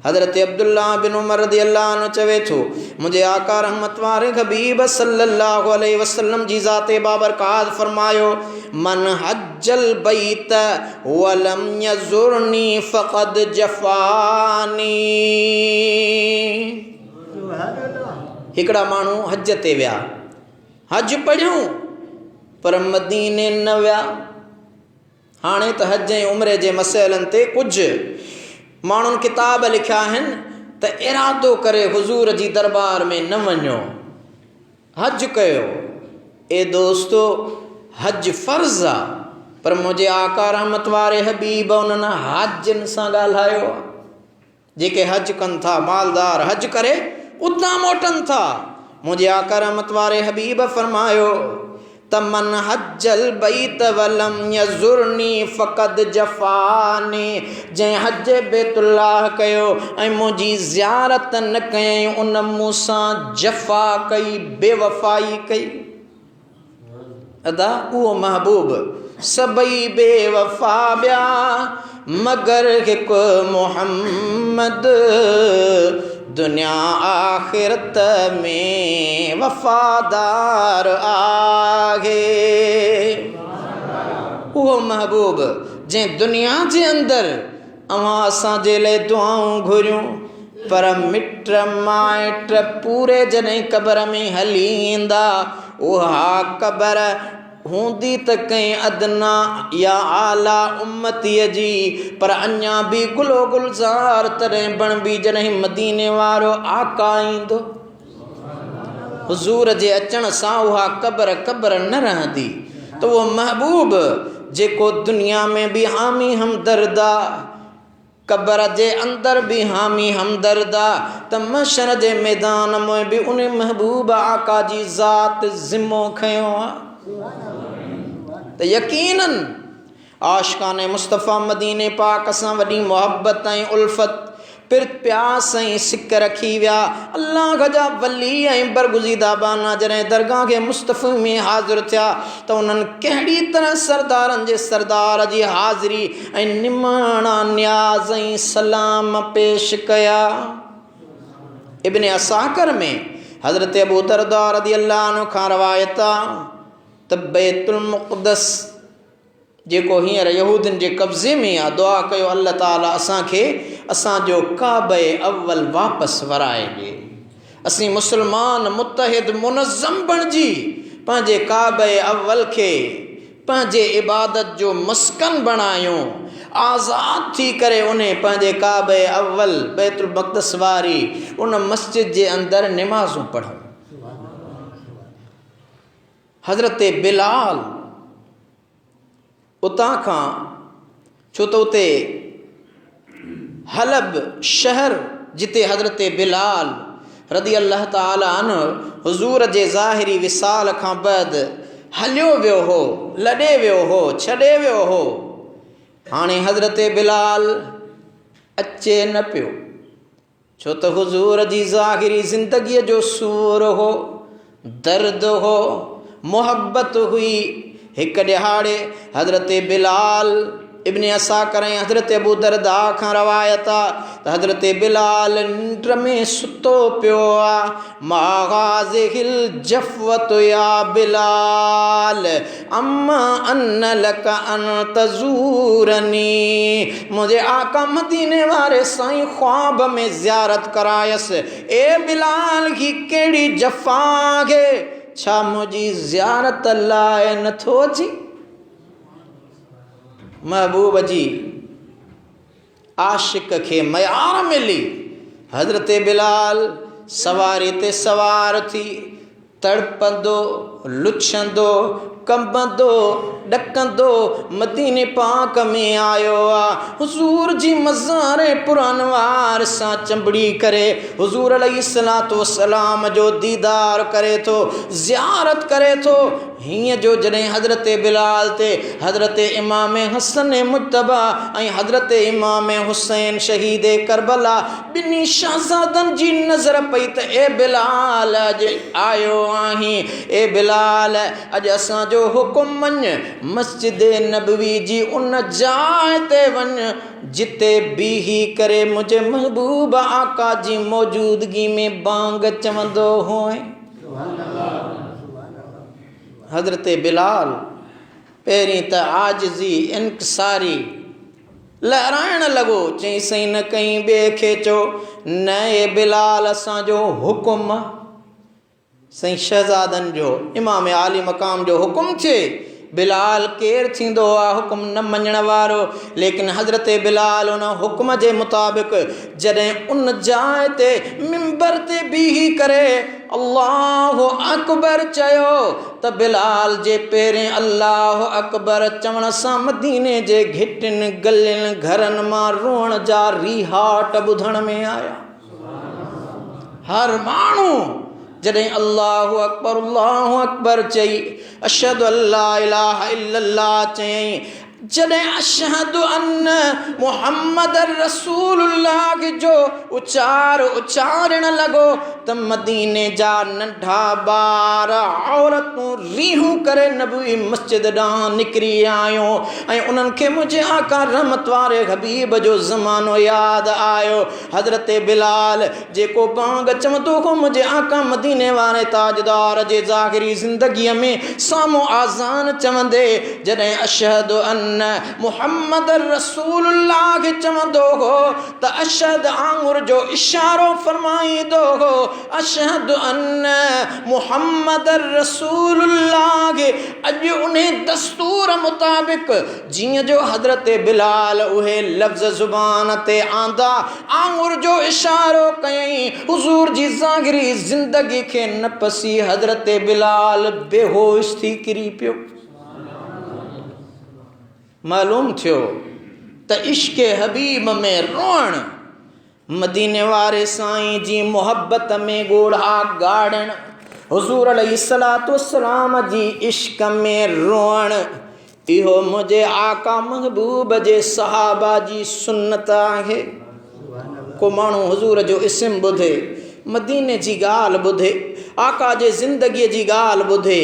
हज़रत अब्दुल्ला बिन उमर रज़ियल्लाहु अन्हु चवे थो, मुंहिंजे आका रहमत वारे हबीब सल्लल्लाहु अलैहि वसल्लम जी ज़ाते बाबरकात फरमायो, मन हज्जल बैत वलम यज़ुरनी फ़क़द जफ़ानी। हिकिड़ा माण्हू हज ते विया, हज पढ़ियूं पर मदीने न विया। हाणे त हज ऐं उमिरे जे मसइलनि ते कुझु माण्हुनि किताब लिखिया आहिनि त इरादो करे हुज़ूर जी दरबार में न वञो, हज कयो। ए दोस्तो, हज फ़र्ज़ आहे, पर मुंहिंजे आका रहमत वारे हबीब उन्हनि हाजिन सां ॻाल्हायो आहे। जेके हज कनि था, मालदार हज करे उतां मोटनि था। मुंहिंजे आका रहमत वारे हबीब फरमायो त मन हज्जल बैत वलम यज़ुरनी फ़क़द जफ़ानी। जंहिं हज बैतुल्लाह कयो ऐं मुंहिंजी ज़ियारत न कयईं, उन मूंसां जफ़ा कई, बेवफ़ाई कई। अदा उहो महबूब सभई बेवफ़ा ॿिया मगर हिकु मोहम्मद, दुनिया आख़िरत में वफ़ादार आहे। उहो महबूब जंहिं दुनिया जे अंदरि अवां असांजे लाइ दुआऊं घुरियूं, पर मिट माइट पूरे जॾहिं क़बर में हली ईंदा, उहा क़बर हूंदी त कंहिं अदना या आला उम्मतीअ जी, पर अञा बि गुलो गुलज़ार तॾहिं बणबी जॾहिं मदीने वारो आका ईंदो। हुज़ूर जे अचण सां उहा क़बर न रहंदी। त उहो महबूब जेको दुनिया में बि हामी हमदर्द आहे, क़बर जे अंदर भी हामी हमदर्दा, त महशर जे मैदान में भी उन महबूब आका जी ज़ात ज़िम्मो खयो आहे। त यकीनन आशिकाने मुस्तफ़ा मदीने पाक सां वॾी मोहब्बत ऐं उल्फत, पिर प्यास ऐं सिक रखी विया। अल्लाह जा वली ऐं बरगुज़ीदा बाना जॾहिं दरगाह के मुस्तफ़ा में हाज़िर थिया त उन्हनि कहिड़ी तरह सरदारनि जे सरदार जी हाज़िरी ऐं निमाणा न्याज़ ऐं सलाम पेश कया। इब्न असाकर में हज़रत अबू दरदा रज़ियल्लाहु अन्हु खां रवायत आहे त बैतुल मुक़द्दस जेको हींअर यहूदियुनि जे कब्ज़े में आहे, दुआ कयो अल्लाह ताला असांखे असांजो काबे अव्वल वापसि वराए ॾिए। असीं मुस्लमान मुतहिद मुनज़्ज़म बणिजी पंहिंजे काबे अव्वल खे पंहिंजे इबादत जो मस्कन बणायूं, आज़ाद थी करे उन्हें पंहिंजे काबे अव्वल बैतुल मक़दस वारी उन मस्जिद जे अंदर नमाज़ूं पढ़ूं। हज़रत बिलाल उतां खां, छो त उते हलब शहर जिते हज़रत बिलाल रज़ी अल्लाह ताला अन्हु हुज़ूर जे ज़ाहिरी विसाल खां बाद हलियो वियो हो, लॾे वियो हो, छॾे वियो हो। हाणे हज़रत बिलाल अचे न पियो, छो त हुज़ूर जी ज़ाहिरी ज़िंदगीअ जो सूर हो, दर्द हो, मोहब्बत हुई। एक ॾिहाड़े हज़रत बिलाल इब्न असाकर ऐं हज़रत अबू दरदा खां रवायत आहे त हज़रत बिलाल निंड में सुतो पियो आहे। माग़ाज़िहिल जफ़वत या बिलाल अम्मा अन्न लक अन तज़ूरनी, मुंहिंजे आका मदीने वारे साईं ख्वाब में ज़ियारत करायसि। ए बिलाल ही कहिड़ी जफ़ा आहे, छा मुंहिंजी ज़ियारत लाइ नथो अची? महबूब जी आशिक खे मयार मिली। हज़रत बिलाल सवारी ते सवार थी तड़पंदो, लुछंदो, कंबंदो, ॾकंदो मदीने पाक में आयो आहे। हुज़ूर जी मज़ारे पुरानवार सां चंबड़ी करे हुज़ूर अलैहिस्सलातु वस्सलाम जो दीदार करे थो, ज़ियारत करे थो। हीअं जो जॾहिं हज़रत बिलाल ते हज़रत इमाम हसन मुज्तबा ऐं हज़रत इमाम हुसैन शहीद करबला ॿिन्ही शहज़ादनि जी नज़र पई त ए बिलाल अॼु आयो आहीं, ए बिलाल अॼु असांजो हुकुम वञ मस्जिद नबवी जी उन जाइ ते वञ जिते बीही करे मुंहिंजे महबूब आका जी मौजूदगी में बांग चवंदो हुए। हज़रत बिलाल पहिरीं त आजिज़ी इनकिसारी लहराइण लॻो, चई सही न कहीं ॿिए खे चओ न ए बिलाल असांजो हुकुम, सही शहज़ादनि जो इमाम आली मक़ाम जो हुकुम थिए। बिलाल केरु थींदो आहे हुकुम न मञण वारो, लेकिन हज़रत बिलाल उन हुकुम जे मुताबिक़ जॾहिं उन जाइ ते मिंबर ते बीही करे अल्लाहु अकबर चयो त बिलाल जे पहिरें अल्लाहु अकबर चवण सां मदीने जे घिटियुनि गलियुनि घरनि मां रोअण जा रिहाट ॿुधण में आया। हर माण्हू जॾहिं अल्लाहु अकबर चई, अशहदु अल्ला इलाहा इल्लल्लाह चयईं, जॾहिं अशहदु अन्न मुहम्मद रसूलुल्लाह जो उचारण लॻो त मदीने जा नंढा ॿार औरतूं रीहूं करे नबी मस्जिद ॾांहुं निकिरी आयूं ऐं उन्हनि खे मुंहिंजे आका रहमत वारे हबीब जो ज़मानो यादि आयो। हज़रत बिलाल जेको बांग चवंदो हो मुंहिंजे आका मदीने वारे ताजदार जे ज़ाहिरी ज़िंदगीअ में साम्हूं आज़ान चवंदे जॾहिं अशहदु अन्न मुहम्मद रसूलुल्लाह चवंदो हो त अशहद आंगुर जो इशारो फरमाईंदो हो, अशहदु अन्न मुहम्मद रसूलुल्लाह। अॼु उन दस्तूर मुताबिक़ जीअं जो हज़रत बिलाल उहे लफ़्ज़ ज़ुबान ते आंदा, आंगुर जो इशारो कयईं, हुज़ूर जी ज़ाहिरी ज़िंदगी खे न पसी हज़रत बिलाल बेहोश थी किरी पियो। मालूम थियो त इश्क़ हबीब में रोअण, मदीने वारे साईं जी मोहब्बत में ॻोढ़ा ॻाढ़ण, हुज़ूर अलैहिस्सलातु वस्सलाम जी इश्क़ में रोअण, इहो मुंहिंजे आका महबूब जे सहाबा जी सुन्नत आहे। को माण्हू हुज़ूर जो इस्म ॿुधे, मदीने जी ॻाल्हि ॿुधे, आका जे ज़िंदगीअ जी ॻाल्हि ॿुधे,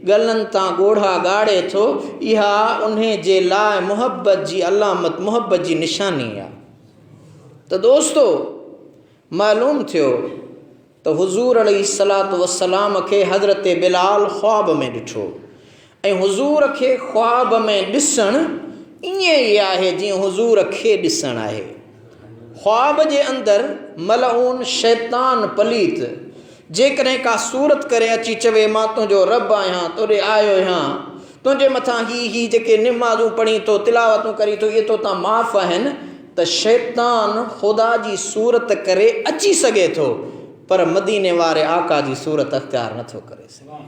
गलनि तां ॻोढ़ा ॻाढ़े थो, इहा उन जे लाइ मोहब्बत जी अलामत, मोहब्बत जी निशानी आहे। त दोस्तो मालूम थियो त हुज़ूर अलैहिस्सलातु वस्सलाम खे हज़रत बिलाल ख्वाब में ॾिठो ऐं हुज़ूर खे ख्वाब में ॾिसणु ईअं ई आहे जीअं हुज़ूर खे ॾिसणु आहे। ख्वाब जे अंदरि मलऊन शैतान पलीत जेकॾहिं का सूरत करे अची चवे मां तुंहिंजो रब आहियां, तोॾे आयो आहियां, तुझे मथा ही जेके निमाज़ूं पढ़ी तो तिलावतूं करी तो ये तो ता माफ़ आहिनि त शैतान ख़ुदा जी सूरत करे अची सघे थो पर मदीने वारे आका जी सूरत अख्तियार नथो करे सघे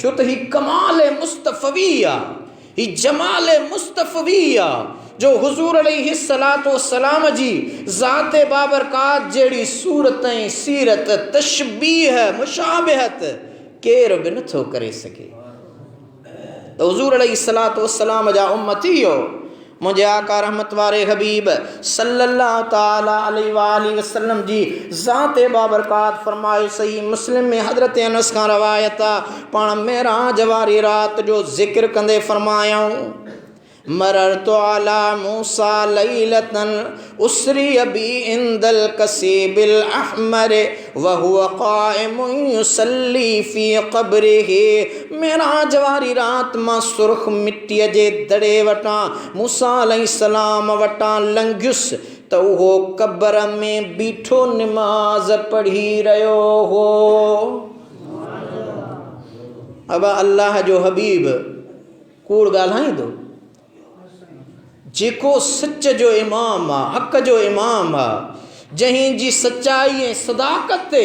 छो त ही कमाल मुस्तफ़वी आहे ही जमाल मुस्तफ़वी आहे जो हुज़ूर अलैहिस्सलातु वस्सलाम जी ज़ाते बाबरकात जहिड़ी सूरत ऐं सीरत तशबीह मुशाबिहत केर बि नथो करे सघे त हुज़ूर अलैहिस्सलातु वस्सलाम जा उम्मतियो मुझे आका रहमत वारे हबीब सल्लल्लाहु ताला अलैहि वसल्लम जी ज़ाते बाबरकात फरमायो सही मुस्लिम में हज़रत अनस खां रवायत आहे पाण मेराज वारी रात जो ज़िक्र कंदे फरमायाऊं मररतु अला मूसा लैलतन उसरी बी इंदल कसीबिल अहमर व हुवा क़ाइमुन युसल्ली फी क़ब्रिही मेराज वारी रात मां सुर्ख मिट्टीअ जे दड़े वटां मूसा अलैहिस्सलाम वटां लंघियुसि त उहो क़ब्र में बीठो निमाज़ पढ़ी रहियो हो। अब अल्लाह जो हबीब कूड़ ॻाल्हाईंदो जेको सच जो इमाम आहे हक़ जो इमाम आहे जंहिं जी सच्चाई ऐं सदाकत ते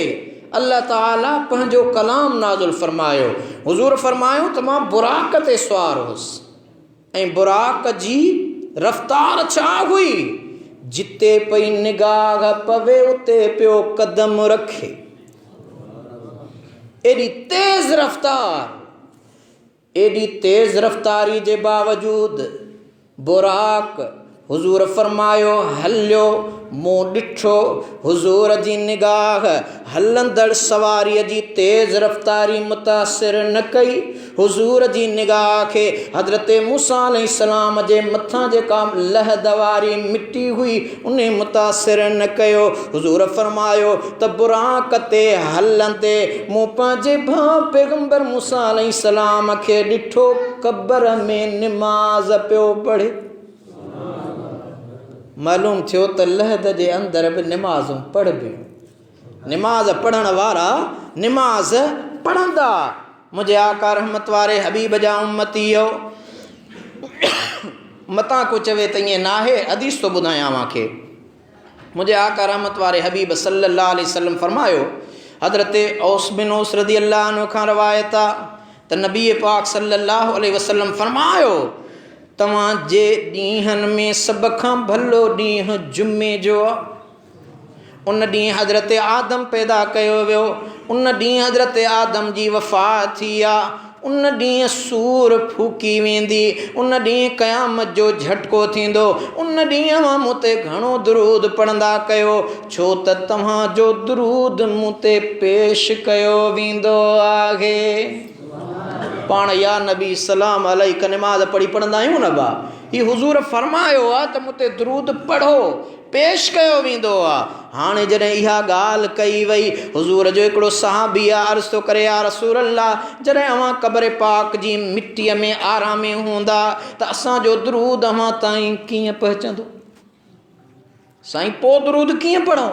अल्लाह ताला पंहिंजो कलाम नाज़िल फरमायो हुज़ूर फरमायो त मां बुराक ते सुवार हुउसि ऐं बुराक जी रफ़्तार छा हुई जिते पई निगाह पवे उते पियो कदम रखे एॾी तेज़ रफ़्तारी जे बावजूद बुराक हुज़ूर फरमायो हलियो मूं ॾिठो हुज़ूर जी निगाह हलंदड़ सवारीअ जी तेज़ रफ़्तारी मुतासिर न कई हुज़ूर जी निगाह खे हज़रत मूसा अलैहिस्सलाम जे मथां जेका लहद वारी मिट्टी हुई उन मुतासिर न कयो हुज़ूर फरमायो त बुराक ते हलंदे मूं पंहिंजे भाउ पैगंबर मूसा अलैहिस्सलाम खे ॾिठो क़ब्र में निमाज़ पियो पढ़े मालूम थियो त लहद जे अंदर बि निमाज़ूं पढ़बियूं निमाज़ पढ़ण वारा निमाज़ पढ़ंदा मुझे आका रहमत वारे हबीब जा उम्मतियो मता को चवे त ईअं नाहे हदीस तो ॿुधायां मूंखे मुझे आका रहमत वारे हबीब सल्लल्लाहु अलैहि वसल्लम फरमायो हज़रत औस बिन औस रज़ी अल्लाह अन्हु खां रवायत आहे त नबी पाक सल्लल्लाहु अलैहि वसल्लम फरमायो तव्हां जे ॾींहनि में सभ खां भलो ॾींहुं जुमे जो आहे उन ॾींहुं हज़रत आदम पैदा कयो वियो उन ॾींहुं हज़रत आदम जी वफ़ात थी आहे उन ॾींहुं सूर फूकी वेंदी उन ॾींहुं क़यामत जो झटको थींदो उन ॾींहुं मां मूं ते घणो दुरूद पढ़ंदा कयो छो त तव्हांजो दुरूद मूं ते पेश कयो वेंदो आहे पाण या नबी सलाम अलैक नमाज़ पढ़ी पढ़ंदा आहियूं न बा ही हुज़ूर फरमायो आहे त मूं ते दुरूद पढ़ो पेश कयो वेंदो आहे हाणे जॾहिं इहा ॻाल्हि कई वई हुज़ूर जो हिकिड़ो सहाबी आहे अर्ज़ थो करे या रसूल अल्लाह जॾहिं अव्हां क़ब्र पाक जी मिट्टीअ में आरामे हूंदा त असांजो दुरूद अव्हां ताईं कीअं पहुचंदो साईं पोइ दुरूद कीअं पढ़ूं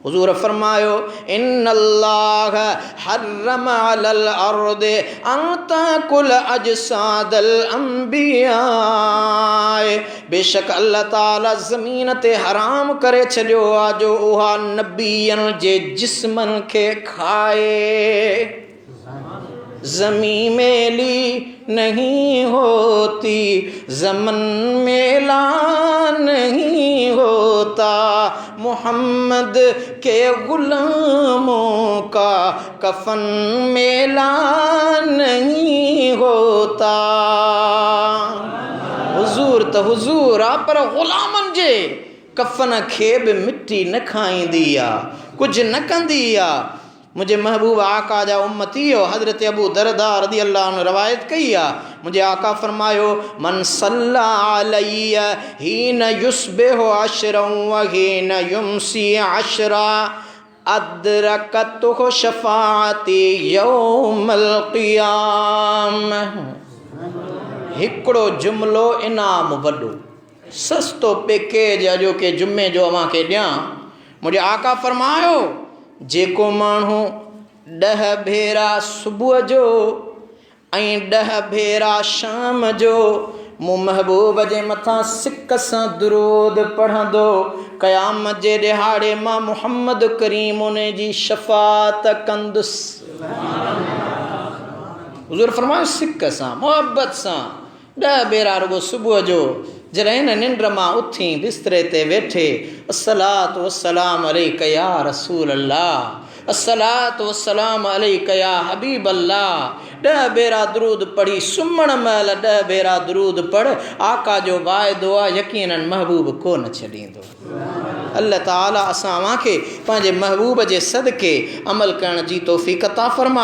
हुज़ूर फरमायो इन्नल्लाह हर्रम अलल अर्द अन ताकुल अजसादल अंबिया बेशक अल्लाह ताला ज़मीन ते हराम करे छॾियो आहे जो उहा नबीअनि जे जिस्मनि खे खाए ज़मीं मेली नहीं होती ज़मन मेला नहीं होता मोहम्मद के गुलामों का कफन मेला नहीं होता हुज़ूर त हुज़ूर आहे पर ग़ुलामनि जे कफन खे बि मिट्टी न खाईंदी आहे कुझु न कंदी आहे मुझे महबूब आका जा उम्मती हो हज़रत अबू दरदा रज़ी अल्लाह अन्हु रवायत कई आहे मुझे आका फरमायो मन सल्ला अलैया हीन युस्बिहु अशरन व हीन युमसी अशरा अदरकतहु शफाअती यौमल क़ियामह हिकिड़ो जुमिलो इनाम वॾो सस्तो पैकेज अॼो के जुमे जो अव्हां खे ॾियां मुझे आका फरमायो जेको माण्हू 10 भेरा सुबुह जो ऐं 10 भेरा शाम जो मूं महबूब जे मथां सिक सां दुरूद पढ़ंदो क़यामत जे ॾिहाड़े मां मुहम्मद करीम उन जी शफ़ात कंदुसि। हुज़ूर फरमायो सिक सां मुहब्बत सां 10 भेरा रुगो सुबुह जो जॾहिं हिन निंड मां उथी बिस्तरे ते वेठे अस्सलातु वस्सलाम अलैका या रसूल अल्लाह अस्सलातु वस्सलाम अलैका या हबीब अल्लाह 10 भेरा दुरूद पढ़ी सुम्हण महिल 10 भेरा दुरूद पढ़ आका जो वाइदो आहे यकीनन महबूब कोन छॾींदो। अल्लाह ताला असां खे पंहिंजे महबूब जे सदके अमल करण जी तौफ़ीक़ अता फ़रमा।